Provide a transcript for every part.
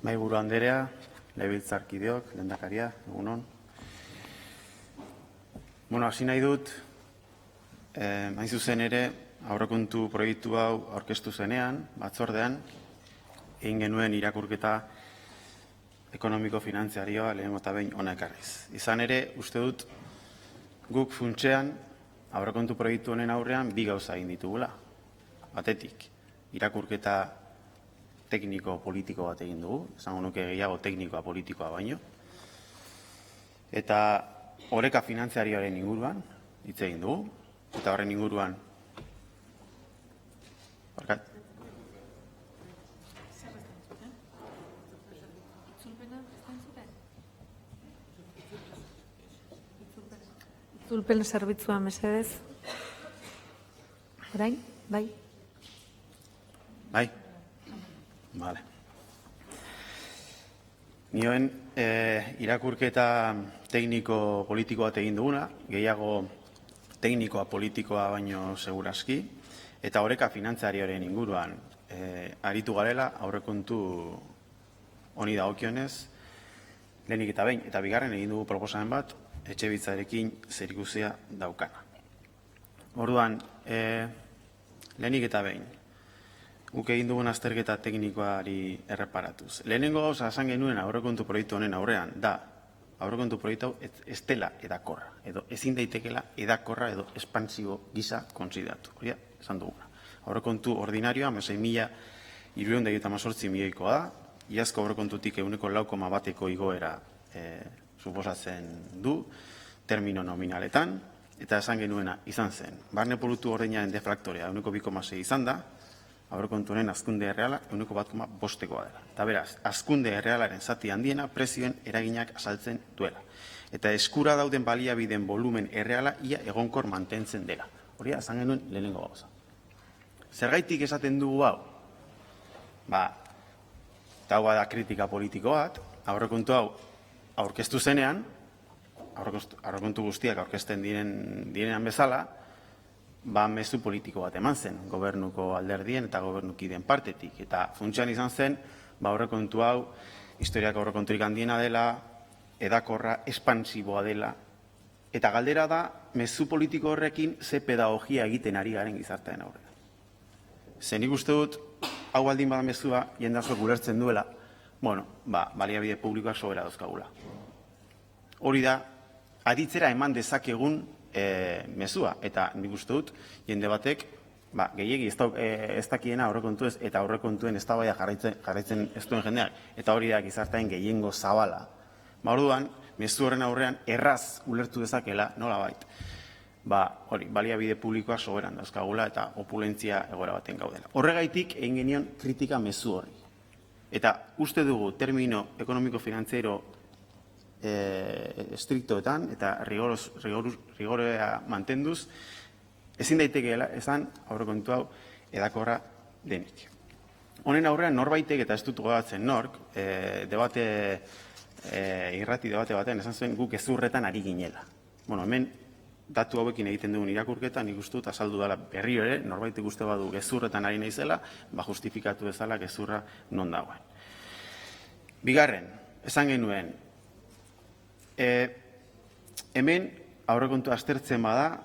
Mahaiburu Anderea, legebiltzarkideok, lehendakaria, egunon. Hasi nahi dut, hain zuzen ere, aurrekontu proiektu hau aurkeztu zenean, batzordean, egin genuen irakurketa ekonomiko-finanziarioa lehenengo eta behin hona ekarriz. Izan ere, uste dut, guk funtsean, aurrekontu proiektu honen aurrean, bi gauza egin ditugula. Batetik, irakurketa tekniko-politiko bat egin dugu, esango nuke gehiago teknikoa politikoa baino. Eta oreka finanziarioaren inguruan, hitz egin dugu, eta horren inguruan, Itzulpen zerbitzua mesedez. Orain, bai? Bai? Vale. Nioen irakurketa tekniko-politiko bat egin duguna, gehiago teknikoa politikoa baino segurazki, eta oreka finantzarioaren inguruan aritu garela aurrekontu honi dagokionez, lehenik eta behin, eta bigarren egin dugu proposamen bat, etxebitzarekin zerikusia daukana. Orduan, lehenik eta behin, guk egin dugun azterketa teknikoari erreparatuz. Lehenengo gauza esan genuen aurrekontu proiektu honen aurrean, da, aurrekontu proiektu hau ez dela edakorra, edo ezin daitekela edakorra edo espansibo gisa kontsideratu. Hori esan duguna. Aurrekontu ordinarioa, 6.318 milioikoa da, iazko aurrekontutik 0,4ko igoera suposatzen du, termino nominaletan, eta esan genuena izan zen. Barne produktu ordinaren deflaktorea 2,6 izan da, aurrekontuaren hazkunde erreala 1,5koa dela. Eta beraz, hazkunde errealaren zati handiena prezioen eraginak azaltzen duela. Eta eskura dauden baliabideen volumen erreala ia egonkor mantentzen dela. Hori esan genuen lehenengo gauza. Zergaitik esaten dugu hau? Eta hau da kritika politiko bat, aurrekontu hau aurkeztu zenean, aurrekontu guztiak aurkezten direnean bezala, mezu politiko bat eman zen, gobernuko alderdien eta gobernukideen partetik. Eta funtsean izan zen, aurrekontu hau, historiak aurrekonturik handiena dela, edakorra, espansiboa dela. Eta galdera da, mezu politiko horrekin ze pedagogia egiten ari garen gizartean aurrera. Zenik uste dut, hau baldin bada mezua, jendazuek ulertzen duela, baliabide publikoak sobera dauzkagula. Hori da, aditzera eman dezakegun mezua, eta nik uste dut, jende batek, gehiegi ez dakiena aurrekontu ez, eta aurrekontuen eztabaida jarraitzen ez duen jendeak, eta hori da gizartean gehiengo zabala. Orduan, mezu horren aurrean erraz ulertu dezakela, nolabait, baliabide publikoak soberan dauzkagula eta opulentzia egoera baten gaudela. Horregaitik egin genion kritika mezu horri. Eta uste dugu termino ekonomiko-finanziero estriktoetan eta rigorea mantenduz, ezin daitekeela esan aurrekontu hau edakorra denik. Honen aurrean norbaitek, eta ez dut gogatzen nork, irrati debate baten esan zuen guk gezurretan ari ginela. Hemen datu hauekin egiten dugun irakurketa, nik uste dut azaldu dela berriro ere, norbaitek uste badu gezurretan ari naizela, justifikatu dezala gezurra non dagoen. Bigarren, esan genuen, hemen aurrekontu aztertzen bada,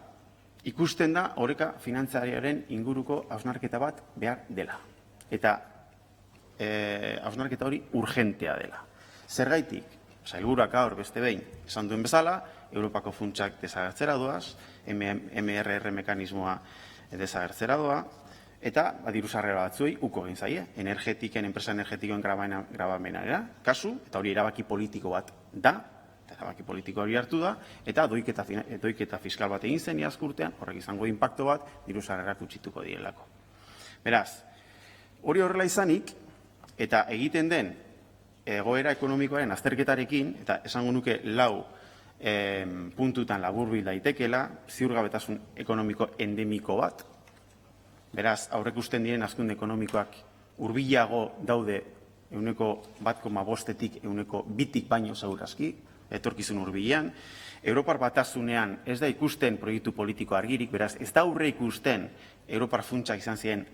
ikusten da oreka finantzariaren inguruko hausnarketa bat behar dela. Eta hausnarketa hori urgentea dela. Zergaitik, sailburuak gaur beste behin esan duen bezala, Europako funtsak desagertzera doaz, MRR mekanismoa desagertzera doa, eta diru-sarrera batzuei uko egin zaie, enpresa energetikoen grabamenera, kasu, eta hori erabaki politiko bat da, erabaki politiko hori hartu da, eta doiketa fiskal bat egin zen iazko urtean, horrek izango inpakto bat, diru-sarrerak utzituko direlako. Beraz, hori horrela izanik, eta egiten den egoera ekonomikoaren azterketarekin, eta esango nuke lau puntutan laburbil daitekela, ziurgabetasun ekonomiko endemiko bat. Beraz, aurrekusten diren hazkunde ekonomikoak hurbilago daude 1,5-tik 2tik baino segurazki, etorkizun hurbilean. Europar Batasunean ez da ikusten proiektu politiko argirik, beraz, ez da aurre ikusten Europar funtsak izan ziren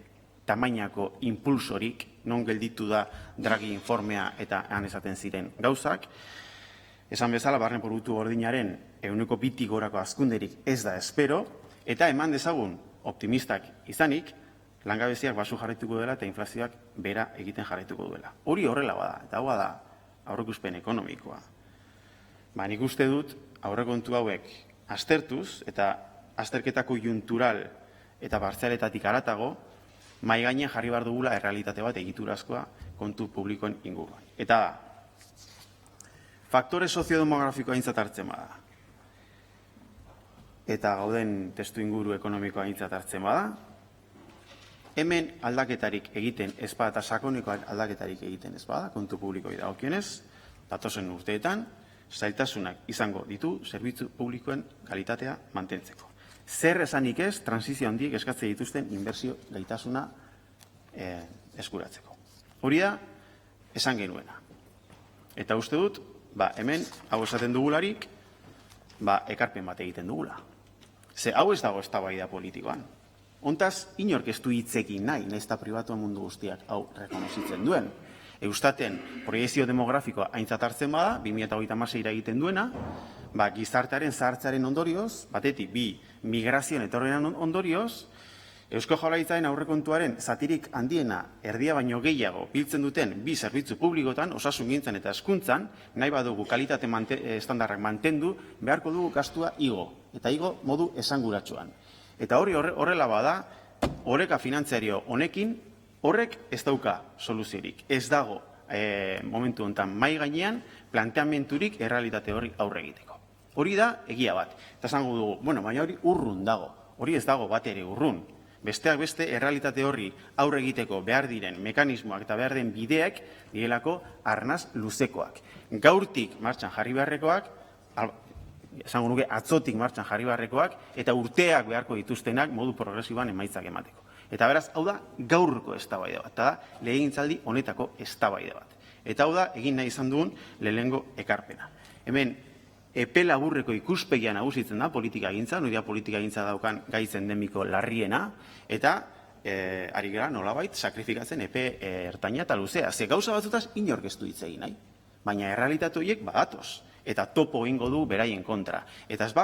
tamainako impulsorik, non gelditu da Draghi informea eta han esaten ziren gauzak. Esan bezala, barne produktu gordinaren 2% gorako hazkunderik ez da espero, eta eman dezagun optimistak izanik, langabeziak basu jarraituko dela eta inflazioak bera egiten jarraituko duela. Hori horrela bada, eta hau da aurreikuspen ekonomikoa. Nik uste dut aurrekontu hauek aztertuz eta azterketa konjuntural eta partzialetatik haratago, mahai gainean jarri behar dugula errealitate bat egiturazkoa kontu publikoen inguruan. Eta da, faktore soziodemografikoa aintzat hartzen bada, eta gauden testu inguru ekonomikoa aintzat hartzen bada, hemen aldaketarik egiten ez bada eta sakoneko aldaketarik egiten ez bada, kontu publikoi dagokionez, datozen urteetan, zailtasunak izango ditu zerbitzu publikoen kalitatea mantentzeko. Zer esanik ez, transizio handiek eskatze dituzten inbertsio gaitasuna eskuratzeko. Hori da, esan genuena. Eta uste dut, hemen, hau esaten dugularik, ekarpen bat egiten dugula. Ze hau ez dago eztabaida politikoan. Hontaz, inork ez du hitzekin nahi, nahiz eta pribatua mundu guztiak hau rekonozitzen duen. Eustaten proiekzio demografikoa aintzat hartzen bada, 2026 egiten duena, gizartearen zahartzearen ondorioz, batetik bi migrazioen etorrean ondorioz, Eusko Jaurlaritzaren aurrekontuaren zatirik handiena erdia baino gehiago biltzen duten bi zerbitzu publikotan, osasungintzan eta hezkuntzan, nahi badugu kalitate estandarrak mantendu, beharko dugu gastua igo, eta igo modu esanguratsuan. Eta hori horrela bada, oreka finantziario honekin, horrek ez dauka soluziorik. Ez dago momentu honetan mahai gainean planteamenturik errealitate horri aurre egiteko. Hori da egia bat. Eta esango dugu, baina hori urrun dago. Hori ez dago bat ere urrun. Besteak beste errealitate horri aurre egiteko behar diren mekanismoak eta behar den bideak direlako arnaz luzekoak. Gaurtik martxan jarri beharrekoak, esango nuke atzotik martxan jarri beharrekoak, eta urteak beharko dituztenak modu progresiboan emaitzak emateko. Eta beraz, hau da gaurko eztabaida bat, eta da legegintzaldi honetako eztabaida bat. Eta hau da egin nahi izan duen lehenengo ekarpena. Hemen, epe laburreko ikuspegia nagusitzen da politika gintza, hori da politika gintza daukan gaitz endemiko larriena, eta ari gara nolabait sakrifikatzen epe ertaina eta luzea. Ze gauza batzutaz inork ez du hitz egin nahi, baina errealitate horiek badatoz, eta topo egingo du beraien kontra. Eta ez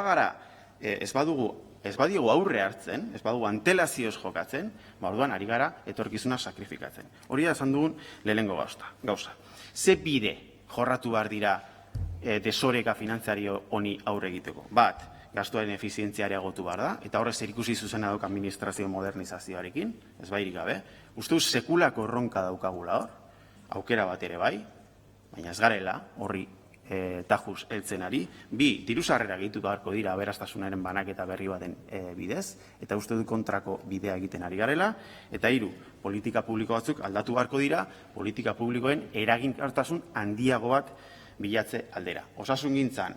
badiogu aurre hartzen, ez badugu antelazioz jokatzen, orduan ari gara etorkizuna sakrifikatzen. Hori da esan dugun lehenengo gauza. Ze bide jorratu behar dira desoreka finantzario honi aurre egiteko? Bat, gastuaren efizientzia areagotu behar da, eta horrez zerikusi zuzena dauk administrazio modernizazioarekin, ez bairik gabe. Uste sekulako erronka daukagula hor, aukera bat ere bai, baina ez garela horri tajuz heltzen ari. Bi, diru-sarrera gehitu beharko dira aberastasunaren banaketa berri baten bidez, eta uste du kontrako bidea egiten ari garela. Eta hiru, politika publiko batzuk aldatu beharko dira, politika publikoen eraginkortasun handiago bat bilatze aldera. Osasungintzan,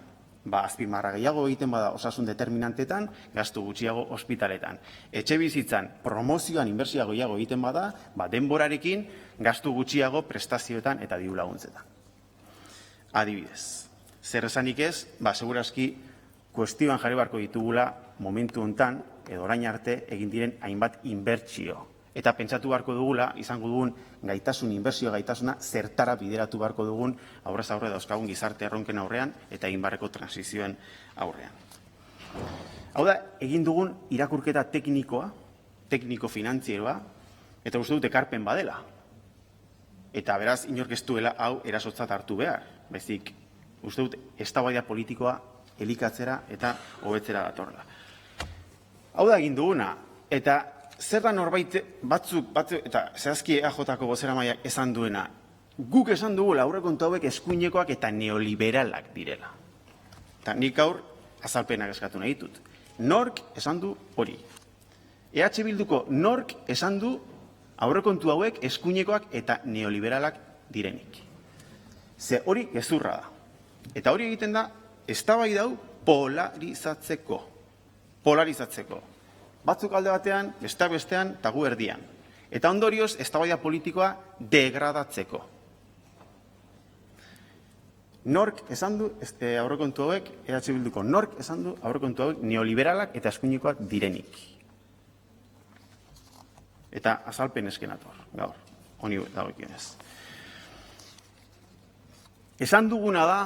azpimarra gehiago egiten bada osasun determinantetan, gastu gutxiago ospitaletan. Etxebizitzan, promozioan inbertsioa gehiago egiten bada, denborarekin gastu gutxiago prestazioetan eta diru laguntzetan. Adibidez, zer esanik ez, segurazki kuestioan jarri beharko ditugula momentu hontan, edo orain arte egin diren hainbat inbertsio. Eta pentsatu beharko dugula, izango dugun gaitasun, inbertsio gaitasuna, zertara bideratu beharko dugun aurrez aurre dauzkagun gizarte erronken aurrean eta egin beharreko transizioen aurrean. Hau da, egin dugun irakurketa tekniko-finantzieroa, eta uste dut ekarpen badela. Eta beraz, inork ez duela hau erasotzat hartu behar. Bezik, uste dut, eztabaida politikoa elikatzera eta hobetzera datorla. Hau da egin duguna, eta zer da norbait batzuk, eta zehazki EAJ-ko bozeramaileak esan duena, guk esan dugula aurrekontu hauek eskuinekoak eta neoliberalak direla. Eta nik gaur azalpenak eskatu nahi ditut. Nork esan du hori. EH Bilduko nork esan du aurrekontu hauek eskuinekoak eta neoliberalak direnik. Ze hori gezurra da. Eta hori egiten da, eztabaida hau polarizatzeko. Batzuk alde batean, besteak bestean, eta gu erdian. Eta ondorioz, eztabaida politikoa degradatzeko. Nork esan du aurrekontu hauek, EH Bilduko nork esan du aurrekontu hauek neoliberalak eta eskuinekoak direnik. Eta azalpen eskenator, gaur, honi dagokionez. Esan duguna da,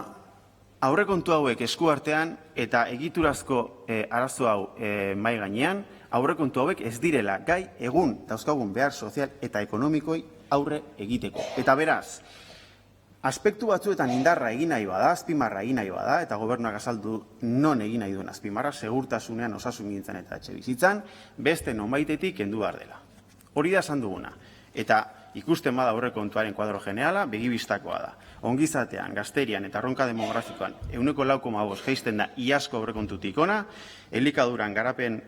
aurrekontu hauek eskuartean eta egiturazko arazo hau mai gainean, aurrekontu hauek ez direla gai egun dauzkagun behar sozial eta ekonomikoi aurre egiteko. Eta beraz, aspektu batzuetan indarra egin nahi bada, azpimarra egin nahi bada, eta gobernuak azaldu non egin nahi duen azpimarra, segurtasunean, osasungintzan eta etxebizitzan, beste nonbaitetik kendu behar dela. Hori da esan duguna. Eta ikusten bada aurrekontuaren kuadro generala, begibistakoa da. Ongizatean, gazterian eta erronka demografikoan 4,5 jaisten da iazko aurrekontutik ona, elikaduran garapen,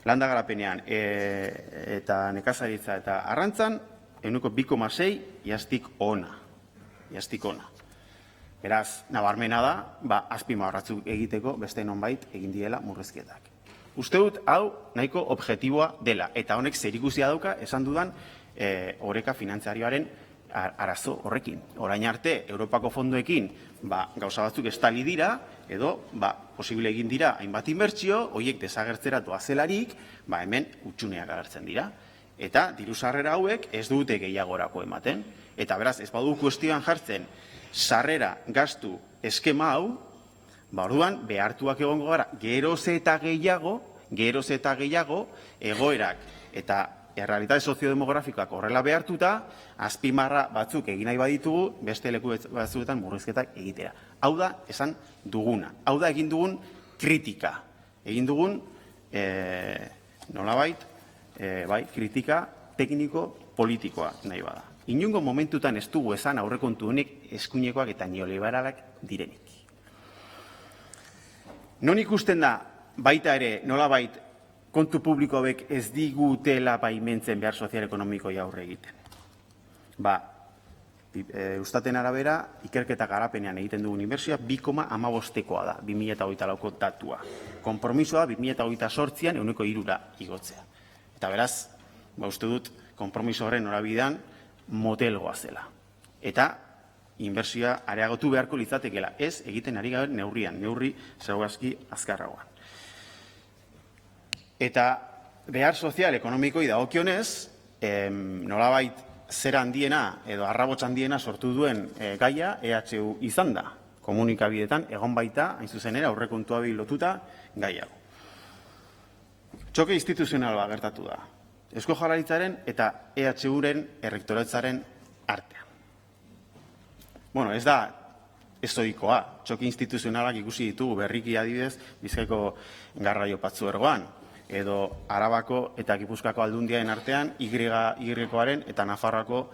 landa garapenean eta nekazaritza eta arrantzan, 2,6 iaztik ona. Beraz, nabarmena da, azpimarratzuk egiteko beste nonbait egin diela murrizketak. Uste dut, hau nahiko objektiboa dela, eta honek zerikusia dauka esan dudan oreka finantzarioaren arazo horrekin. Orain arte, Europako fondoekin gauza batzuk estali dira, edo posible egin dira hainbat inbertsio, horiek desagertzera doazelarik, hemen utxuneak agertzen dira. Eta diru sarrera hauek ez dute gehiagorako ematen. Eta beraz, ez badu kuestioan jartzen sarrera gastu eskema hau, orduan behartuak egongo gara geroz eta gehiago egoerak eta errealitate soziodemografikoak horrela behartuta, azpimarra batzuk egin nahi baditugu, beste leku batzuetan murrizketak egitera. Hau da esan duguna. Hau da egin dugun kritika. Egin dugun, nolabait, kritika tekniko-politikoa nahi bada. Inungo momentutan ez dugu esan aurrekontu honek eskuinekoak eta neoliberalak direnik. Non ikusten da, baita ere, nolabait, kontu publikoek ez digutela baimentzen behar sozial-ekonomikoi aurre egiten. Eustaten arabera, ikerketa garapenean egiten dugun inbertsioa 2,15koa da, 2008ko datua. Konpromisoa 2028an 3%ra igotzea. Eta beraz, uste dut, konpromiso horren norabidean motelgoa zela. Eta inbertsioa areagotu beharko litzatekeela. Ez egiten ari gabe neurri segurazki azkarragoan. Eta behar sozial ekonomikoi dagokionez, nolabait zera handiena edo arrabots handiena sortu duen gaia EHU izan da. Komunikabideetan egon baita, hain zuzenera, aurrekontua lotuta gaiago. Txoke instituzional bat gertatu da. Eusko Jaurlaritzaren eta EHUren errektoretzaren artean. Ez da ezoikoa. Txoke instituzionalak ikusi ditugu berriki adibidez Bizkaiko garraio patzuergoan, edo Arabako eta Gipuzkoako aldundiaren artean Y-koaren eta Nafarroan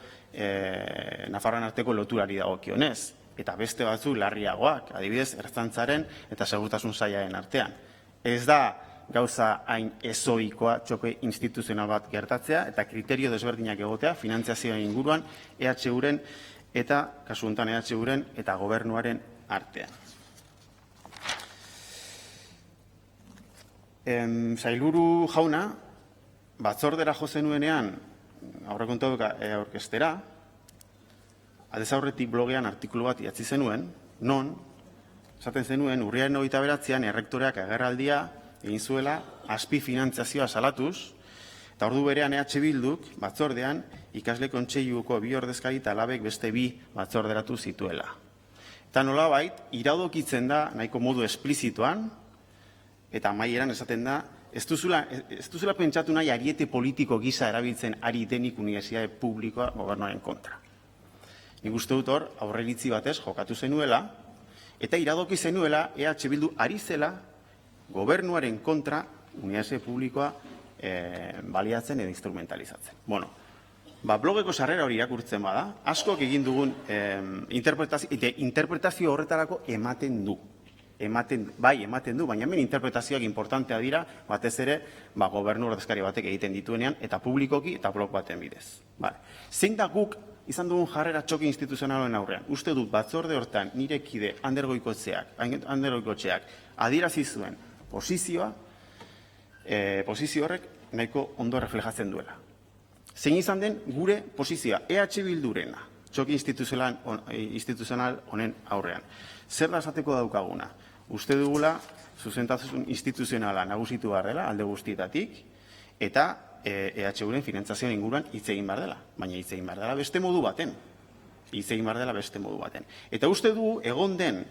arteko loturari dagokionez. Eta beste batzuk larriagoak, adibidez Ertzaintzaren eta Segurtasun Sailaren artean. Ez da gauza hain ezoikoa txoke instituzional bat gertatzea eta kriterio desberdinak egotea finantziazioen inguruan EHUren eta, kasu honetan EHUren eta gobernuaren artean. Sailburu jauna, batzordera jo zenuenean, aurrekontuak aurkeztera, aldez aurretik blogean artikulu bat idatzi zenuen, non, esaten zenuen, urriaren 29an errektoreak agerraldia egin zuela azpi finantziazioa salatuz, eta ordu berean EH Bilduk batzordean ikasle kontseiluko 2 ordezkari eta alabek beste 2 batzorderatu zituela. Eta nolabait, iradokitzen da nahiko modu esplizituan, eta amaieran esaten da, ez duzula pentsatu nahi ariete politiko gisa erabiltzen ari denik unibertsitate publikoa gobernuaren kontra. Nik uste dut hor, aurreritzi batez jokatu zenuela, eta iradoki zenuela EH Bildu ari zela gobernuaren kontra unibertsitate publikoa baliatzen edo instrumentalizatzen. Blogeko sarrera hori irakurtzen bada, askok egin dugun interpretazio horretarako ematen du. Ematen du, baina hemen interpretazioak importantea dira, batez ere, gobernu ordezkari batek egiten dituenean, eta publikoki eta blog baten bidez. Zein da guk izan dugun jarrera txoke instituzionalen aurrean? Uste dut, batzorde hortan nire kide Ander Goikoetxeak adierazi zuen posizio horrek nahiko ondo reflejatzen duela. Zein izan den gure posizioa, EH Bildurena, txoke instituzional honen aurrean. Zer da esateko daukaguna? Uste dugula zuzentasun instituzionala nagusitu behar dela, alde guztietatik, eta EHUren finantzazioen inguruan hitz egin behar dela. Baina hitz egin behar dela beste modu baten. Eta uste du, egon den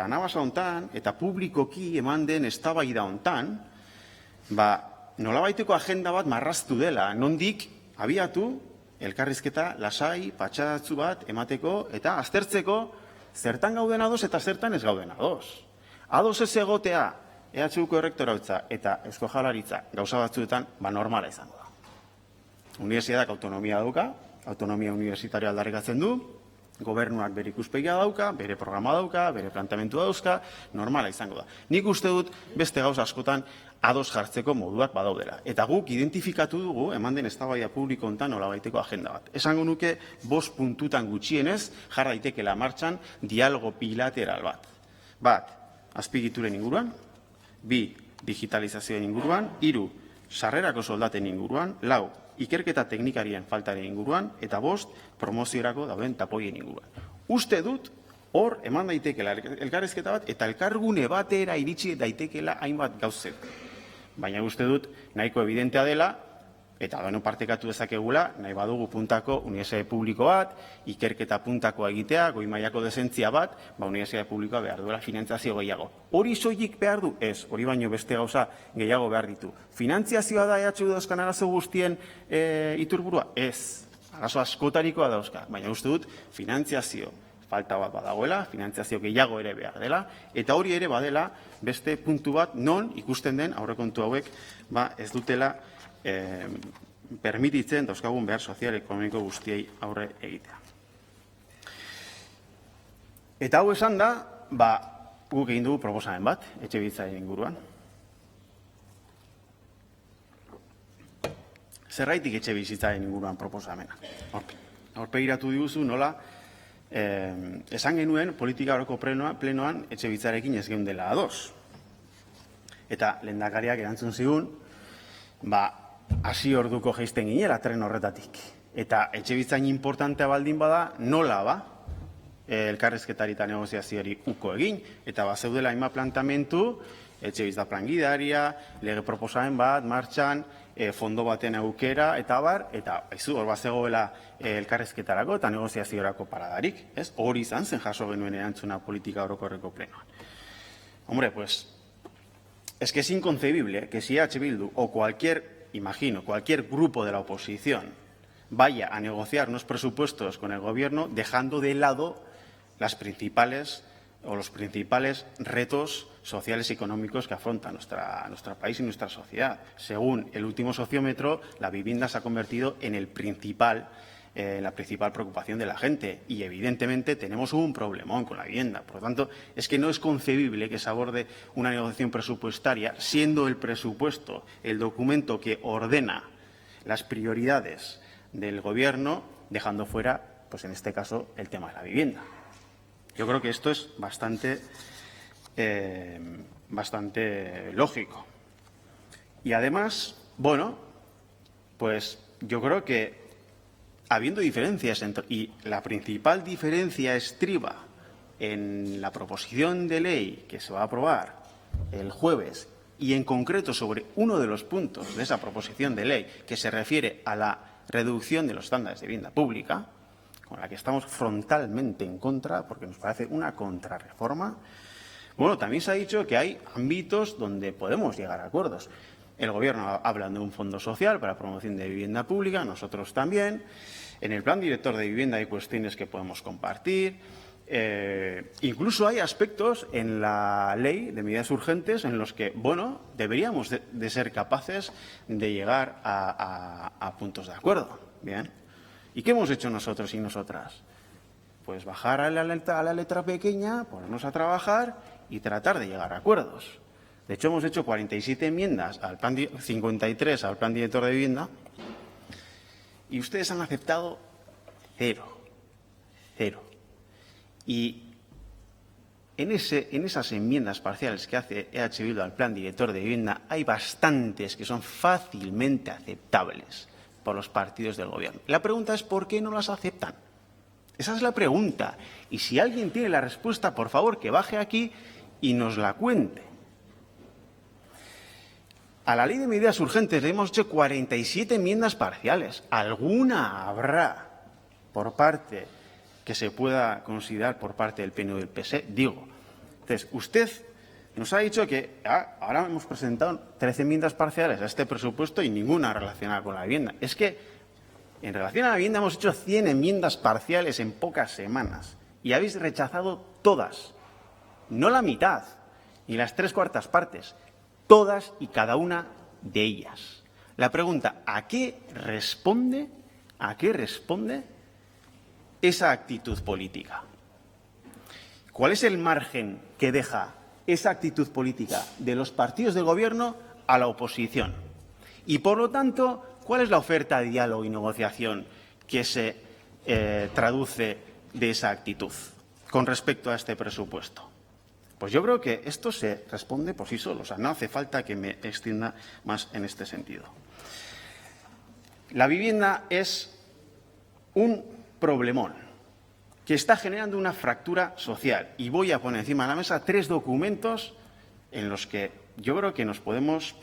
anabasa hontan eta publikoki eman den eztabaida hontan, nolabaiteko agenda bat marraztu dela, nondik abiatu elkarrizketa lasai, patxadatzu bat emateko eta aztertzeko zertan gauden ados eta zertan ez gauden ados. Ados ez egotea EHUko errektorautza eta Eusko Jaurlaritza gauza batzuetan normala izango da. Unibertsitateak autonomia dauka, autonomia universitaria aldarrikatzen du, gobernuak bere ikuspegia dauka, bere programa dauka, bere planteamentua dauzka, normala izango da. Nik uste dut beste gauza askotan ados jartzeko moduak badaudela. Eta guk identifikatu dugu, eman den eztabaida publiko hontan nolabaiteko agenda bat. Esango nuke 5 puntutan gutxienez jar daitekela martxan dialogo bilateral bat. Bat, azpigituren inguruan, 2, digitalizazioen inguruan, 3, sarrerako soldaten inguruan, 4, ikerketa teknikarien faltaren inguruan, eta 5, promoziorako dauden tapoien inguruan. Uste dut, hor eman daitekela elkarrizketa bat, eta elkargune batera iritsi daitekela hainbat gauzek. Baina uste dut, nahiko evidentea dela, eta partekatu dezakegula, nahi badugu puntako unibertsitate publiko bat, ikerketa puntakoa egitea, goi mailako dezentzia bat, unibertsitate publikoa behar duela finantzazio gehiago. Hori soilik behar du? Ez, hori baino beste gauza gehiago behar ditu. Finantzazioa da EHU dauzkan arazo guztien iturburua? Ez, arazo askotarikoa dauzka, baina uste dut, finantzazio falta bat badagoela, finantzazio gehiago ere behar dela, eta hori ere badela beste puntu bat non ikusten den aurrekontu hauek ez dutela permititzen dauzkagun behar sozial ekonomiko guztiei aurre egitea. Eta hau esan da, guk egin dugu proposamen bat, etxebizitzaren inguruan. Zerraitik etxebizitzaren inguruan proposamena? Aurpegiratu diguzu nola, esan genuen politika oroko plenoan etxebizitzarekin ez geundela ados. Eta lehendakariak erantzun zigun, hasi orduko jaisten ginela tren horretatik. Eta etxebizitzain importantea baldin bada, nola elkarrizketari eta negoziaziori uko egin, eta zeudela hainbat plantamentu, etxebizitza plan gidaria, lege proposamen bat, martxan, fondo baten aukera, eta hor bazegoela elkarrizketarako eta negoziaziorako paradarik. Hori izan zen jaso genuen erantzuna politika orokorreko plenoan. Hombre, pues, es que es inconcebible que si EH Bildu o cualquier grupo de la oposición vaya a negociar unos presupuestos con el gobierno dejando de lado los principales retos sociales y económicos que afronta nuestro país y nuestra sociedad. Según el último sociómetro, la vivienda se ha convertido en la principal preocupación de la gente y evidentemente tenemos un problemón con la vivienda. Por lo tanto, es que no es concebible que se aborde una negociación presupuestaria siendo el presupuesto el documento que ordena las prioridades del gobierno, dejando fuera, pues en este caso, el tema de la vivienda. Yo creo que esto es bastante lógico. Y además, pues yo creo que habiendo diferencias, y la principal diferencia estriba en la proposición de ley que se va a aprobar el jueves y en concreto sobre uno de los puntos de esa proposición de ley que se refiere a la reducción de los estándares de vivienda pública, con la que estamos frontalmente en contra porque nos parece una contrarreforma. También se ha dicho que hay ámbitos donde podemos llegar a acuerdos. El Gobierno habla de un fondo social para promoción de vivienda pública, nosotros también. En el plan director de vivienda hay cuestiones que podemos compartir. Incluso hay aspectos en la ley de medidas urgentes en los que, deberíamos de ser capaces de llegar a puntos de acuerdo. Bien. ¿Y qué hemos hecho nosotros y nosotras? Pues bajar a la letra pequeña, ponernos a trabajar y tratar de llegar a acuerdos. De hecho, hemos hecho 47 enmiendas, 53 al plan director de vivienda, y ustedes han aceptado 0. Y en esas enmiendas parciales que hace EH Bildu al plan director de vivienda hay bastantes que son fácilmente aceptables por los partidos del gobierno. La pregunta es ¿por qué no las aceptan? Esa es la pregunta. Y si alguien tiene la respuesta, por favor, que baje aquí y nos la cuente. A la ley de medidas urgentes le hemos hecho 47 enmiendas parciales. Alguna habrá por parte que se pueda considerar por parte del PNV y del PSE, digo. Entonces, usted nos ha dicho que ahora hemos presentado 13 enmiendas parciales a este presupuesto y ninguna relacionada con la vivienda. Es que en relación a la vivienda hemos hecho 100 enmiendas parciales en pocas semanas y habéis rechazado todas, no la mitad, ni las 3/4 partes, todas y cada una de ellas. La pregunta, ¿a qué responde esa actitud política? ¿Cuál es el margen que deja esa actitud política de los partidos del Gobierno a la oposición? Y, por lo tanto, ¿cuál es la oferta de diálogo y negociación que se traduce de esa actitud con respecto a este presupuesto? Pues yo creo que esto se responde por sí solo. O sea, no hace falta que me extienda más en este sentido. La vivienda es un problemón que está generando una fractura social. Y voy a poner encima de la mesa 3 documentos en los que yo creo que nos podemos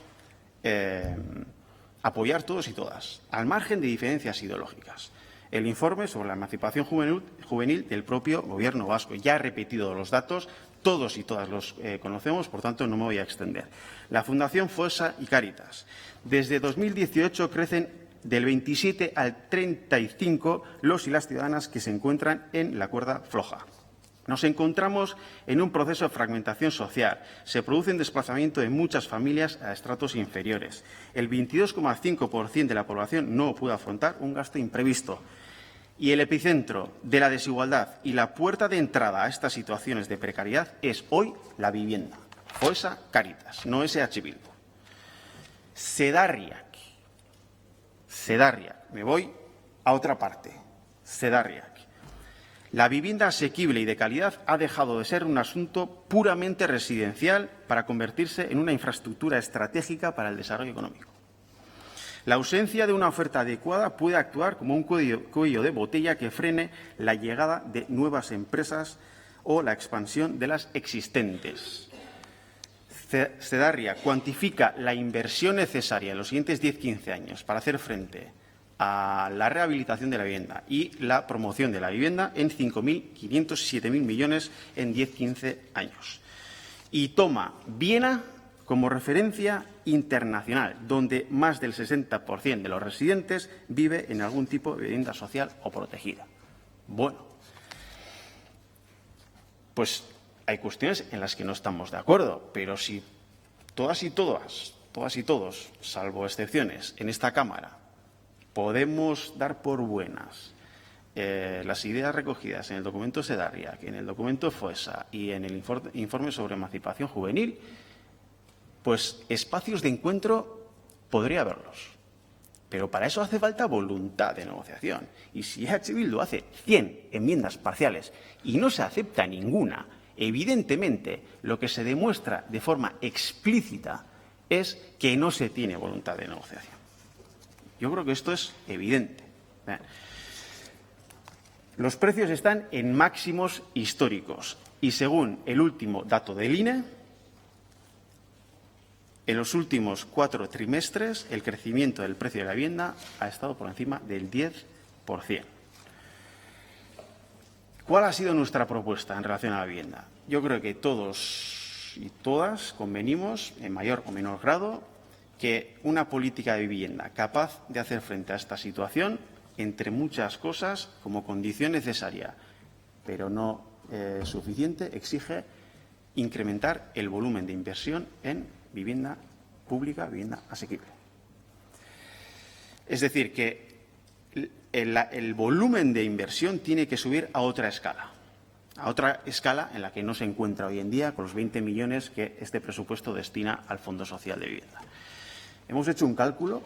apoyar todos y todas, al margen de diferencias ideológicas. El informe sobre la emancipación juvenil del propio Gobierno vasco. Ya he repetido los datos, todos y todas los conocemos, por tanto no me voy a extender. La Fundación FOSA y Cáritas. Desde 2018 crecen del 27 al 35 los y las ciudadanas que se encuentran en la cuerda floja. Nos encontramos en un proceso de fragmentación social. Se produce un desplazamiento de muchas familias a estratos inferiores. El 22,5% de la población no puede afrontar un gasto imprevisto. Y el epicentro de la desigualdad y la puerta de entrada a estas situaciones de precariedad es hoy la vivienda. FOSA Cáritas, no SH Bildu. Cedarriak. Me voy a otra parte. Cedarriak. La vivienda asequible y de calidad ha dejado de ser un asunto puramente residencial para convertirse en una infraestructura estratégica para el desarrollo económico. La ausencia de una oferta adecuada puede actuar como un cuello de botella que frene la llegada de nuevas empresas o la expansión de las existentes. Cedarria cuantifica la inversión necesaria en los siguientes 10-15 años para hacer frente a la rehabilitación de la vivienda y la promoción de la vivienda en 5.507.000 millones en 10-15 años. Y toma Viena como referencia internacional, donde más del 60% de los residentes vive en algún tipo de vivienda social o protegida. Bueno, pues hay cuestiones en las que no estamos de acuerdo, pero si todas y todos, salvo excepciones, en esta Cámara podemos dar por buenas las ideas recogidas en el documento Cedarriak, en el documento FOSA y en el informe sobre emancipación juvenil, pues espacios de encuentro podría haberlos. Pero para eso hace falta voluntad de negociación. Y si EH Bildu hace 100 enmiendas parciales y no se acepta ninguna, evidentemente lo que se demuestra de forma explícita es que no se tiene voluntad de negociación. Yo creo que esto es evidente. Los precios están en máximos históricos y según el último dato del INE, en los últimos 4 trimestres el crecimiento del precio de la vivienda ha estado por encima del 10%. ¿Cuál ha sido nuestra propuesta en relación a la vivienda? Yo creo que todos y todas convenimos, en mayor o menor grado, que una política de vivienda capaz de hacer frente a esta situación, entre muchas cosas, como condición necesaria, pero no suficiente, exige incrementar el volumen de inversión en vivienda pública, vivienda asequible. Es decir, que el volumen de inversión tiene que subir a otra escala en la que no se encuentra hoy en día con los 20 millones que este presupuesto destina al Fondo Social de Vivienda. Hemos hecho un cálculo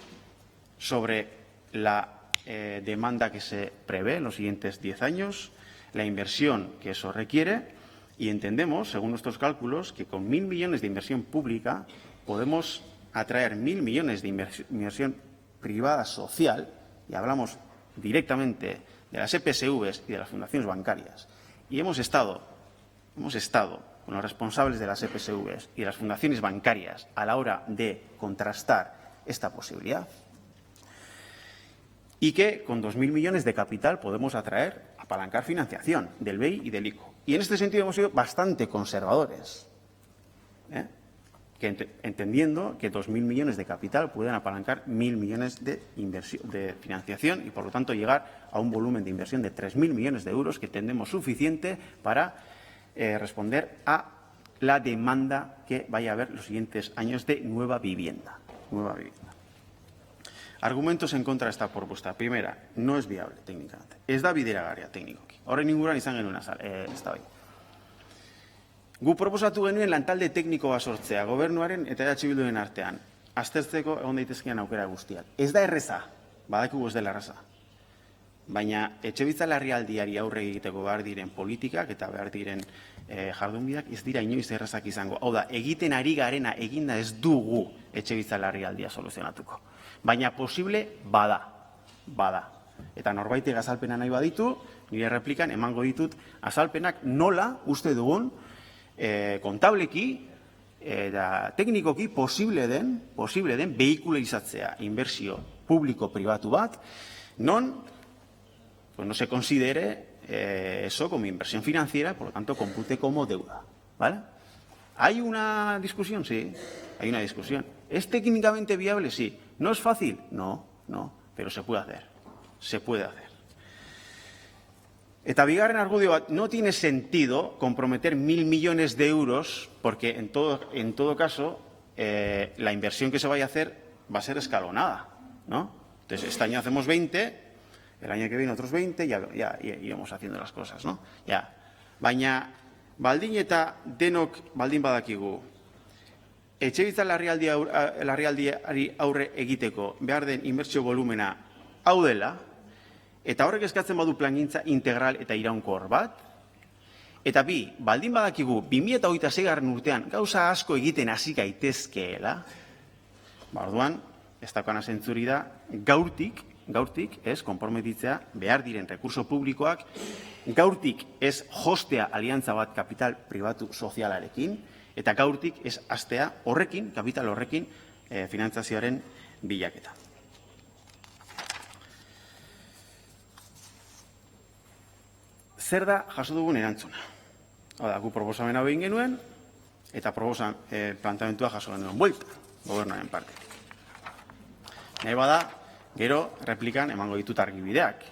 sobre la demanda que se prevé en los siguientes 10 años, la inversión que eso requiere y entendemos, según nuestros cálculos, que con 1.000 millones de inversión pública podemos atraer 1.000 millones de inversión privada social y hablamos directamente de las EPSVs y de las fundaciones bancarias. Y hemos estado con los responsables de las EPSVs y las fundaciones bancarias a la hora de contrastar esta posibilidad. Y que con 2.000 millones de capital podemos apalancar financiación del BEI y del ICO. Y en este sentido hemos sido bastante conservadores, entendiendo que 2.000 millones de capital pueden apalancar 1.000 millones de financiación y, por lo tanto, llegar a un volumen de inversión de 3.000 millones de euros que entendemos suficiente para responder a la demanda que vaya a haber los siguientes años de nueva vivienda. Argumentos en contra de esta propuesta. Primera, no es viable técnicamente. Ez da bideragarria teknikoki. Horren inguruan izan genuen eztabaida. Gu proposatu genuen lantalde tekniko bat sortzea, gobernuaren eta EH Bilduren artean. Aztertzeko egon daitezkean aukera guztiak. Ez da erreza, badakigu ez dela erreza. Baina etxebizitza larrialdiari aurre egiteko behar diren politikak eta behar diren jardunbideak ez dira inoiz errezak izango. Hau da, egiten ari garena eginda ez dugu etxebizitza larrialdia soluzionatuko. Baina posible bada. Eta norbaitek azalpena nahi baditu, nire replikan emango ditut azalpenak nola uste dugun kontableki eta teknikoki posible den vehikularizatzea inbertsio publiko-pribatu bat, non no se considere eso como inversión financiera, por lo tanto compute como deuda. ¿Vale? ¿Hay una discusión? Sí, hay una discusión. ¿Es técnicamente viable? Sí. ¿No es fácil? No, pero se puede hacer. Se puede hacer. Eta bigarren argudio bat, no tiene sentido comprometer 1.000 millones de euros porque en todo caso la inversión que se vaya a hacer va a ser escalonada, ¿no? Entonces, este año hacemos 20, el año que viene otros 20, ya iremos haciendo las cosas, ¿no? Ya. Baina, baldin eta denok baldin badakigu, etxebizitza larrialdiari aurre egiteko behar den inbertsio volumena hau dela, eta horrek eskatzen badu plangintza integral eta iraunkor bat, eta bi, baldin badakigu 2026 urtean gauza asko egiten hasi gaitezkeela, orduan, ez daukana zentzuri da, gaurtik ez konprometitzea behar diren rekurso publikoak, gaurtik ez jostea aliantza bat kapital pribatu sozialarekin, eta gaurtik ez hastea horrekin, kapital horrekin, finantzazioaren bilaketa. Zer da jaso dugun erantzuna? Hau da, gu proposamena egin genuen, eta planteamentua jaso genuen buelta, gobernuaren parte. Nahi bada, gero replikan emango ditut argibideak,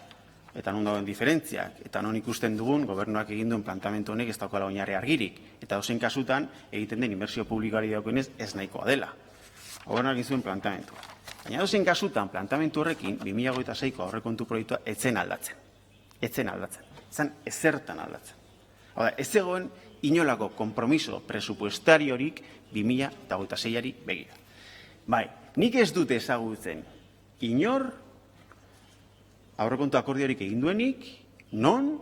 eta non dagoen diferentziak, eta non ikusten dugun gobernuak egin duen planteamendu honek ez daukala oinarri argirik, eta dozen kasutan egiten den inbertsio publikoari daukenez ez nahikoa dela. Gobernuak egin zuen planteamendu. Baina dozen kasutan planteamendu horrekin 2026ko aurrekontu proiektua etzen aldatzen. Zan ezertan aldatzen. Hau da, ez zegoen inolako konpromiso presupuestariorik 2026ari begira. Bai, nik ez dute ezagutzen inor aurrekontu akordiorik egin duenik, non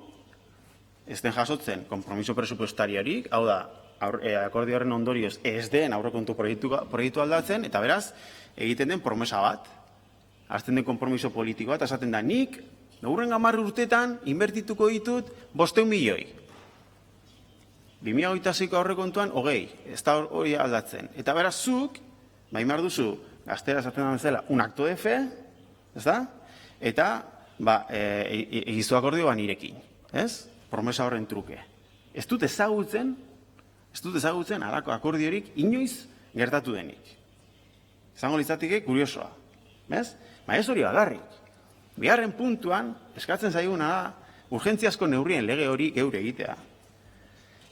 ez den jasotzen konpromiso presupuestariorik, hau da, akordioaren ondorioz ez den aurrekontu proiektu aldatzen, eta beraz, egiten den promesa bat, hartzen den konpromiso politiko bat, esaten da, nik, hurren 10 urtetan, inbertituko ditut 500 milioi. 2026ko aurrekontuan, 20, ez da hori aldatzen. Eta beraz, zuk, baimar duzu, gaztera esaten da bezala, un acto de fe, ez da? Eta, egizu akordio nirekin, ez? Promesa horren truke. Ez dut ezagutzen halako akordiorik inoiz gertatu denik. Izango litzateke kuriosoa, ez? Ez hori bagarrik. Bigarren puntuan, eskatzen zaiguna da, urgentziazko neurrien lege hori geure egitea.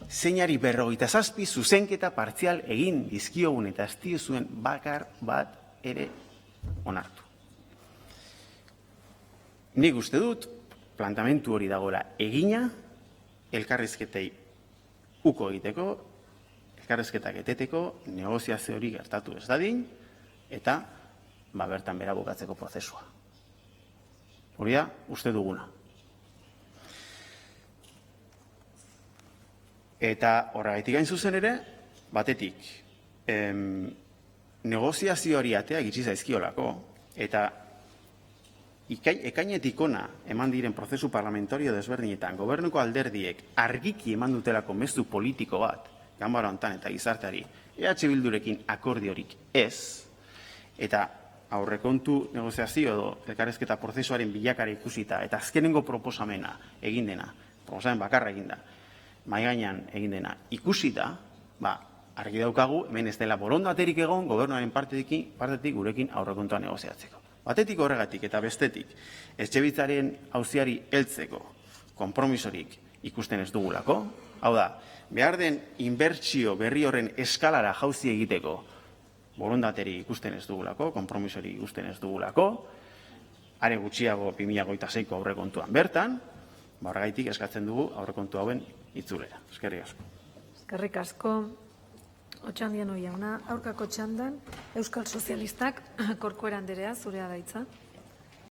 Zeinari 57 zuzenketa partzial egin dizkiogun eta ez diozuen bakar bat ere onartu. Nik uste dut, plantamentu hori dagoela egina, elkarrizketei uko egiteko, elkarrizketak eteteko, negoziazio hori gertatu ez dadin, eta bertan bera bukatzeko prozesua. Hori da, uste duguna. Eta horregaitik gain zuzen ere, batetik, negoziazioari atea gitsi zaizkiolako, eta ekainetik ona eman diren prozesu parlamentario desberdinetan, gobernuko alderdiek argiki eman dutelako mezu politiko bat, ganbara honetan eta gizarteari EH Bildurekin akordiorik ez, eta aurrekontu negoziazio edo elkarrizketa prozesuaren bilakara ikusita, eta azkenengo proposamena egin dena, proposamen bakarra egin da, mahai gainean egin dena ikusita, argi daukagu, hemen ez dela borondaterik egon gobernuaren partetik gurekin aurrekontua negoziatzeko. Batetik horregatik eta bestetik, Etxebizitzaren auziari heltzeko konpromisorik ikusten ez dugulako, hau da, behar den inbertsio berri horren eskalara jauzi egiteko borondateri ikusten ez dugulako, konpromisori ikusten ez dugulako, are gutxiago 2026ko aurrekontuan bertan, horregaitik eskatzen dugu aurrekontu hauen itzulera. Eskerrik asko. Eskerrik asko. Otxandiano jauna, aurkako txandan, Euskal Sozialistak, Corcuera anderea, zurea da hitza.